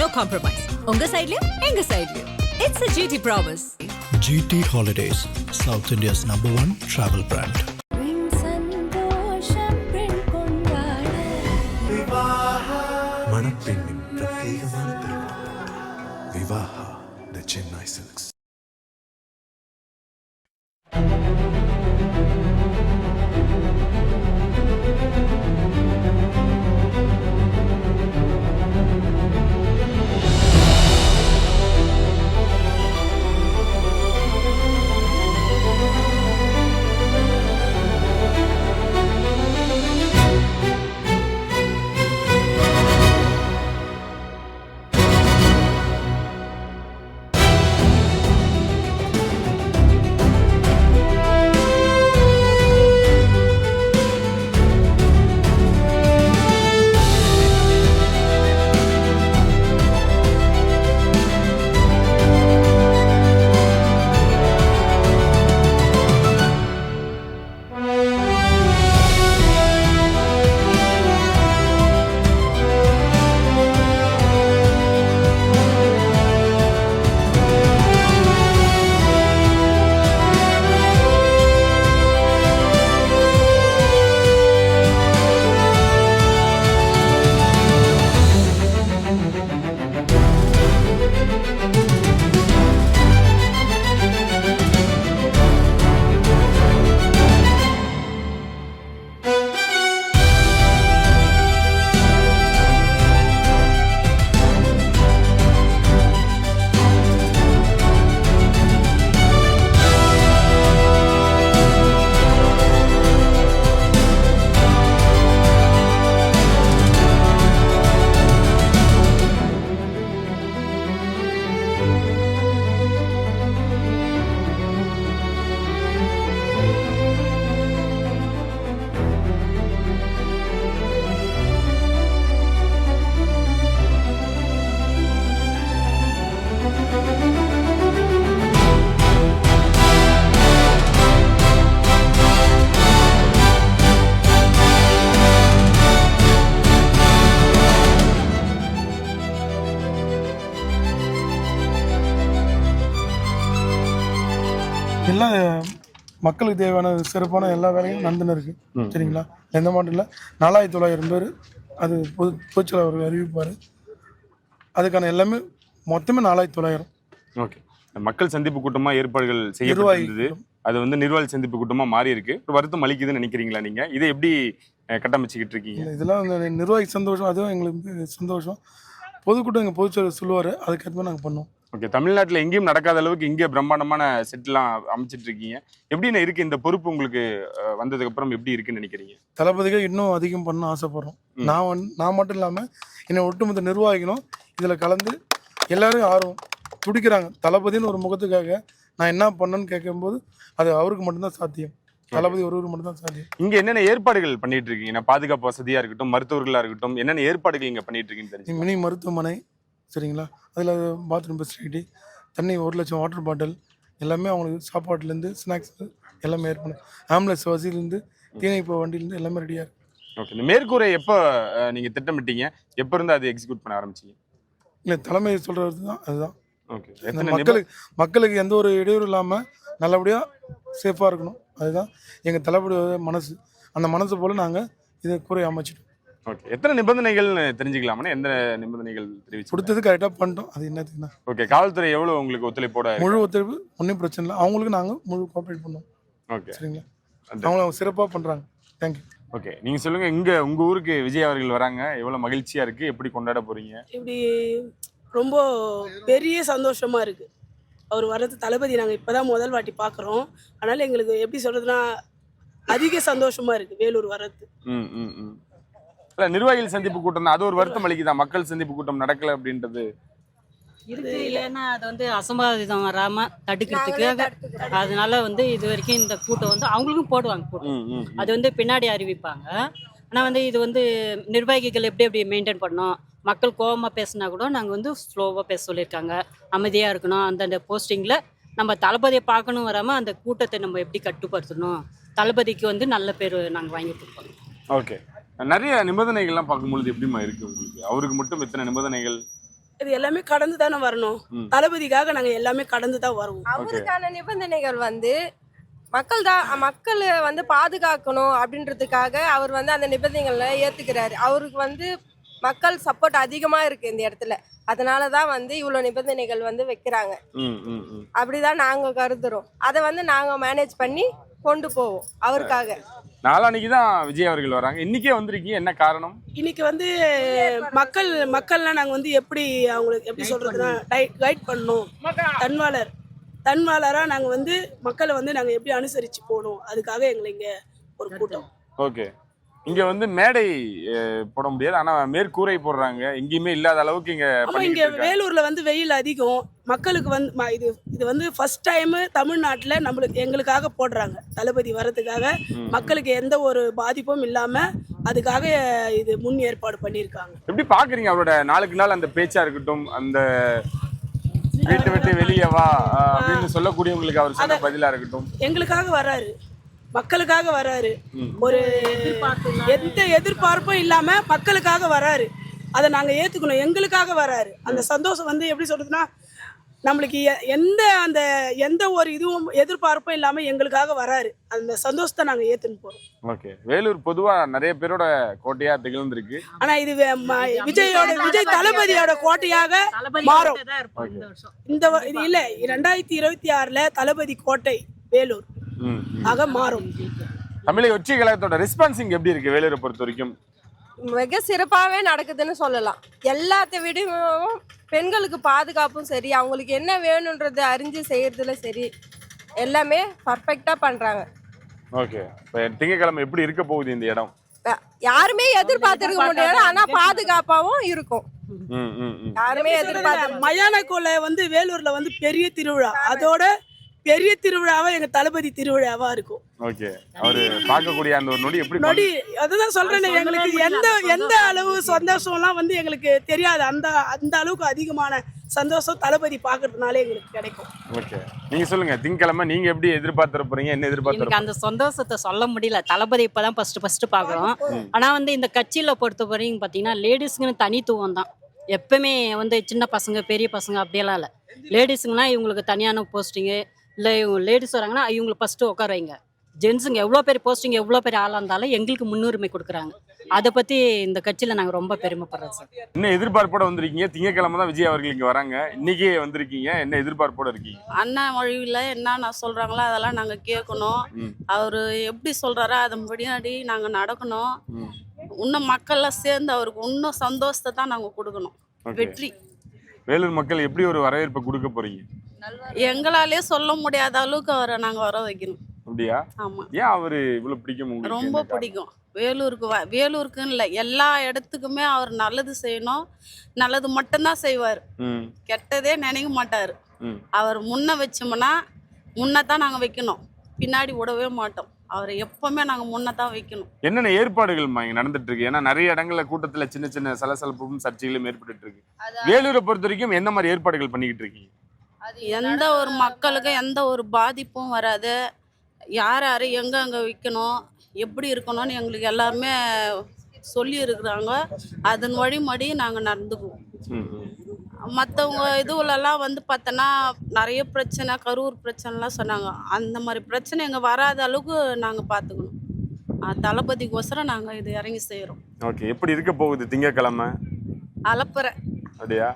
no compromise. உங்க சைடுலயும் எங்க சைடுலயும். It's a GT promise. GT Holidays, South India's #1 travel brand. மணப்பெண்ணின் பிரத்யேகமான திருமணம் விவாஹா தி சென்னை சில்க்ஸ். எல்லா மக்களுக்கு தேவையான சிறப்பான எல்லா வேலையும் நடந்துன்னு இருக்கு. சரிங்களா? எந்த மாட்டும் இல்லை. 4900 பேர் அது பொதுச்செயலாளர் அவர்கள் அறிவிப்பார். அதுக்கான எல்லாமே மொத்தமே 4900. ஓகே. மக்கள் சந்திப்பு கூட்டமாக ஏற்பாடுகள் செய்யப்பட்டிருந்தது. அது வந்து நிர்வாகி சந்திப்பு கூட்டமாக மாறி இருக்கு. வருத்தம் அளிக்குதுன்னு நினைக்கிறீங்களா நீங்கள்? இதை எப்படி கட்டமைச்சிக்கிட்டு இருக்கீங்க? இதெல்லாம் நிர்வாகி சந்தோஷம், அதுவும் எங்களுக்கு சந்தோஷம். பொதுக்கூட்டம் எங்கள் பொதுச்செயலர் சொல்லுவார், அதுக்கேற்ற நாங்கள் பண்ணோம். ஓகே. தமிழ்நாட்டில் எங்கேயும் நடக்காத அளவுக்கு இங்கே பிரம்மாண்டமான செட்லாம் அமைச்சிட்டு இருக்கீங்க. எப்படின்னு இருக்கு இந்த பொறுப்பு உங்களுக்கு வந்ததுக்கு அப்புறம் எப்படி இருக்குன்னு நினைக்கிறீங்க? தளபதிகள் இன்னும் அதிகம் பண்ண ஆசைப்படுறோம். நான் மட்டும் இல்லாமல் என்னை ஒட்டுமொத்த நிர்வாகிகளும் இதில் கலந்து எல்லாரும் ஆர்வம் துடிக்கிறாங்க. தளபதின்னு ஒரு முகத்துக்காக நான் என்ன பண்ணேன்னு கேட்கும்போது அது அவருக்கு மட்டும்தான் சாத்தியம். தளபதி ஒருவர் மட்டும்தான் சாத்தியம். இங்கே என்னென்ன ஏற்பாடுகள் பண்ணிட்டு இருக்கீங்க? பாதுகாப்பு வசதியாக இருக்கட்டும், மருத்துவர்களாக இருக்கட்டும், என்னென்ன ஏற்பாடுகள் இங்கே பண்ணிட்டு இருக்கீங்கன்னு தெரிஞ்சு. மினி மருத்துவமனை, சரிங்களா? அதில் பாத்ரூம் ஃபெசிலிட்டி, தண்ணி 1 லட்சம் வாட்டர் பாட்டில், எல்லாமே அவங்களுக்கு சாப்பாட்டுலேருந்து ஸ்நாக்ஸ் எல்லாமே ஏற்படும். ஆம்புலன்ஸ் வசதியிலேருந்து தீயணைப்பு வண்டியிலேருந்து எல்லாமே ரெடியாக இருக்குது. ஓகே. இந்த மேற்கூரை எப்போ நீங்கள் திட்டமிட்டீங்க? எப்போ இருந்து அதை எக்ஸிக்யூட் பண்ண ஆரம்பிச்சிங்க? இல்லை, தலைமை சொல்கிறது தான் அதுதான். ஓகே. மக்களுக்கு எந்த ஒரு இடையூறு இல்லாமல் நல்லபடியாக சேஃபாக இருக்கணும். அதுதான் எங்கள் தளபதியோட மனசு. அந்த மனசு போல் நாங்கள் இதை கூரை அமைச்சிட்டோம். ஓகே. எத்தனை நிபந்தனைகள் தெரிஞ்சுக்கலாமா? எந்த நிபந்தனைகள் தெரிவிச்சு கொடுத்தது கரெக்டாக பண்ணிட்டோம். அது என்னதுன்னா, ஓகே, காவல்துறை எவ்வளோ உங்களுக்கு ஒத்துழைப்போட? முழு ஒத்துழைப்பு, ஒன்றும் பிரச்சனை இல்லை. அவங்களுக்கு நாங்கள் முழு கோஆப்ரேட் பண்ணோம். ஓகே, சரிங்களா? அவங்க சிறப்பாக பண்ணுறாங்க. தேங்க்யூ. ஓகே, நீங்கள் சொல்லுங்கள். இங்கே உங்கள் ஊருக்கு விஜய் அவர்கள் வராங்க, எவ்வளோ மகிழ்ச்சியாக இருக்குது? எப்படி கொண்டாட போகிறீங்க? இப்படி ரொம்ப பெரிய சந்தோஷமாக இருக்குது அவர் வர்றது. தளபதி நாங்கள் இப்போ தான் முதல் வாட்டி பார்க்குறோம். அதனால் எங்களுக்கு எப்படி சொல்கிறதுனா அதிக சந்தோஷமாக இருக்குது வேலூர் வர்றது. இல்லை, நிர்வாகிகள் சந்திப்பு கூட்டம் தான், அது ஒரு வருத்தம் அளிக்குதா? மக்கள் சந்திப்பு கூட்டம் நடக்கலை அப்படின்றது இருக்கு. இல்லைன்னா அது வந்து அசம்பாவிதம் வராமல் தடுக்கிறதுக்கு, அதனால வந்து இது வரைக்கும் இந்த கூட்டம் வந்து அவங்களுக்கும் போடுவாங்க கூட்டம். அது வந்து பின்னாடி அறிவிப்பாங்க. ஆனால் வந்து இது வந்து நிர்வாகிகள் எப்படி மெயின்டைன் பண்ணோம், மக்கள் கோபமாக பேசினா கூட நாங்கள் வந்து ஸ்லோவாக பேச சொல்லியிருக்காங்க. அமைதியாக இருக்கணும். அந்தந்த போஸ்டிங்கில் நம்ம தளபதியை பார்க்கணும் வராமல் அந்த கூட்டத்தை நம்ம எப்படி கட்டுப்படுத்தணும், தளபதிக்கு வந்து நல்ல பேர் நாங்கள் வாங்கி கொடுப்போம். ஓகே. நிறைய நிபந்தனைகள்லாம் பார்க்கும்பொழுது எப்படிமா இருக்குது உங்களுக்கு? அவருக்கு மட்டும் எத்தனை நிபந்தனைகள்? இது எல்லாமே கடந்து தானே வரணும். தளபதிக்காக நாங்க எல்லாமே கடந்து தான் வருவோம். அவருக்கான நிபந்தனைகள் வந்து மக்கள் வந்து பாதுகாக்கணும் அப்படின்றதுக்காக அவர் வந்து அந்த நிபந்தனைகளை ஏத்துக்கிறாரு. அவருக்கு வந்து மக்கள் சப்போர்ட் அதிகமா இருக்கு இந்த இடத்துல. அதனாலதான் வந்து இவ்வளவு நிபந்தனைகள் வந்து வைக்கிறாங்க. அப்படிதான் நாங்க கருதுறோம். அதை வந்து நாங்க மேனேஜ் பண்ணி கொண்டு போவோம் அவருக்காக. நாளான்னைக்கு தான் விஜய் அவர்கள் வராங்க, இன்னைக்கே வந்திருக்கீங்க, என்ன காரணம்? இன்னைக்கு வந்து மக்கள்லாம் நாங்க வந்து அவங்களுக்கு எப்படி சொல்றதுன்னா கைட் பண்ணணும். தன்வாளராக நாங்கள் வந்து மக்களை வந்து நாங்கள் எப்படி அனுசரித்து போகணும், அதுக்காக எங்களை இங்கே ஒரு கூட்டம். ஓகே, இங்கே வந்து மேடை போட முடியாது, ஆனால் மேற்கூரை போடுறாங்க, எங்கேயுமே இல்லாத அளவுக்கு இங்கே. ஆமாம், இங்கே வேலூரில் வந்து வெயில் அதிகம். மக்களுக்கு வந்து இது வந்து ஃபர்ஸ்ட் டைமு தமிழ்நாட்டில் எங்களுக்காக போடுறாங்க. தளபதி வர்றதுக்காக மக்களுக்கு எந்த ஒரு பாதிப்பும் இல்லாமல் அதுக்காக இது முன் ஏற்பாடு பண்ணியிருக்காங்க. எப்படி பார்க்குறீங்க அவரோட நாளுக்கு நாள் அந்த பேச்சாக இருக்கட்டும், அந்த வீட்டை விட்டு வெளியே வா அப்படின்னு சொல்லக்கூடியவங்களுக்கு அவர் சொன்ன பதிலா இருக்கட்டும், எங்களுக்காக வராரு, மக்களுக்காக வராரு, ஒரு எந்த எதிர்பார்ப்பும் இல்லாம மக்களுக்காக வராரு. அதை நாங்க ஏத்துக்கணும். எங்களுக்காக வராரு. அந்த சந்தோஷம் வந்து எப்படி சொல்றதுன்னா, நம்மளுக்கு எந்த ஒரு இதுவும் எதிர்பார்ப்பும் இல்லாம எங்களுக்காக வராரு. அந்த சந்தோஷத்தை நாங்க ஏத்துன்னு போறோம். ஓகே, வேலூர் பொதுவா நிறைய பேரோட கோட்டையா திகழ்ந்திருக்கு. ஆனா இது விஜய் தளபதியோட கோட்டையாக மாறும். இந்த இது இல்ல 2026 தளபதி கோட்டை வேலூர் ஆக மாறும். தமிழக வெற்றி கழகத்தோட ரெஸ்பான்சிங் எப்படி இருக்கு வேலூரை பொறுத்த வரைக்கும்? மிக சிறப்பாகவே நடக்குதுன்னு சொல்லலாம். எல்லாத்த விடவும் பெண்களுக்கு பாதுகாப்பும் சரி, அவங்களுக்கு என்ன வேணுன்றது அறிஞ்சு செய்யறதுல சரி, எல்லாமே பர்ஃபெக்டா பண்றாங்க. ஓகே, இப்போ திங்கட்கிழமை எப்படி இருக்க போகுது இந்த இடம்? யாருமே எதிர்பார்த்திருக்க முடியாது, ஆனா பாதுகாப்பாவும் இருக்கும். யாருமே எதிர்பார்த்து மயான கொலை வந்து வேலூர்ல வந்து பெரிய திருவிழா, அதோட பெரிய திருவிழாவா எங்க தளபதி திருவிழாவா இருக்கும். ஓகே, அவரு பார்க்கக்கூடிய அந்த ஒரு நொடி எப்படி நொடி, அதுதான் சொல்றேன். எங்களுக்கு எந்த அளவு சந்தோஷம்லாம் வந்து எங்களுக்கு தெரியாது. அந்த அளவுக்கு அதிகமான சந்தோஷம் தளபதி பாக்குறதுனால எங்களுக்கு கிடைக்கும். ஓகே, நீங்க சொல்லுங்க, திங்கக்கிழமை நீங்க எப்படி எதிர்பார்த்து போறீங்க, என்ன எதிர்பார்த்து? அந்த சந்தோஷத்தை சொல்ல முடியல. தளபதி இப்பதான் ஃபர்ஸ்ட் பாக்குறோம். ஆனா வந்து இந்த கட்சியில பொறுத்த வரைக்கும் பாத்தீங்கன்னா லேடிஸ்க்குன்னு தனித்துவம் தான். எப்பவுமே வந்து சின்ன பசங்க பெரிய பசங்க அப்படியெல்லாம் இல்லை. லேடிஸுங்கன்னா இவங்களுக்கு தனியான போஸ்டிங்கு, இல்லை இவங்க லேடிஸ் வராங்கன்னா இவங்களை ஃபஸ்ட்டு உட்கார வைங்க. ஜென்ஸுங்க எவ்வளோ பேர் போஸ்டிங் எவ்வளோ பேர் ஆளாக இருந்தாலும் எங்களுக்கு முன்னுரிமை கொடுக்குறாங்க. அதை பற்றி இந்த கட்சியில் நாங்கள் ரொம்ப பெருமைப்படுறோம் சார். என்ன எதிர்பார்ப்போட வந்திருக்கீங்க? திங்கக்கிழமை தான் விஜய் அவர்கள் இங்கே வராங்க, இன்னைக்கே வந்திருக்கீங்க, என்ன எதிர்பார்ப்போட இருக்கீங்க? அண்ணா மொழியில் என்ன சொல்கிறாங்களோ அதெல்லாம் நாங்கள் கேட்கணும். அவர் எப்படி சொல்கிறாரோ அதை முன்னாடி நாங்கள் நடக்கணும். இன்னும் மக்கள்லாம் சேர்ந்து அவருக்கு இன்னும் சந்தோஷத்தை தான் நாங்கள் கொடுக்கணும். வெற்றி. வேலூர் மக்கள் எப்படி ஒரு வரவேற்பை கொடுக்க போறீங்க? எங்களாலே சொல்ல முடியாத அளவுக்கு அவரை நாங்கள் வர வைக்கணும். அப்படியா? ஆமாம். ஏன் அவரு இவ்வளோ பிடிக்கும் உங்களுக்கு? ரொம்ப பிடிக்கும். வேலூருக்குன்னு இல்லை, எல்லா இடத்துக்குமே அவர் நல்லது செய்யணும். நல்லது மட்டும்தான் செய்வார், கெட்டதே நினைக்க மாட்டார். அவர் முன்ன வச்சோம்னா முன்னதான் நாங்கள் வைக்கணும், பின்னாடி விடவே மாட்டோம். அவரை எப்பவுமே நாங்கள் முன்னதான் வைக்கணும். என்னென்ன ஏற்பாடுகள் இங்கே நடந்துட்டு இருக்கு? ஏன்னா நிறைய இடங்கள்ல கூட்டத்தில் சின்ன சின்ன சலசலப்பும் சர்ச்சைகளும் ஏற்பட்டு இருக்கு. வேலூரை பொறுத்த வரைக்கும் எந்த மாதிரி ஏற்பாடுகள் பண்ணிக்கிட்டு இருக்கீங்க? எந்த ஒரு மக்களுக்கும் எந்த ஒரு பாதிப்பும் வராது. யார் யார் எங்கே வைக்கணும், எப்படி இருக்கணும்னு எங்களுக்கு எல்லாருமே சொல்லி இருக்கிறாங்க. அதன் வழிமடி நாங்கள் நடந்துக்குவோம். மற்றவங்க இதுலலாம் வந்து பார்த்தோன்னா நிறைய பிரச்சனை, கரூர் பிரச்சனைலாம் சொன்னாங்க. அந்த மாதிரி பிரச்சனை எங்கள் வராத அளவுக்கு நாங்கள் பார்த்துக்கணும். தளபதிக்கோசரம் நாங்கள் இது இறங்கி செய்கிறோம். ஓகே, எப்படி இருக்க போகுது திங்கக்கிழமை? அலப்புற. அப்படியா?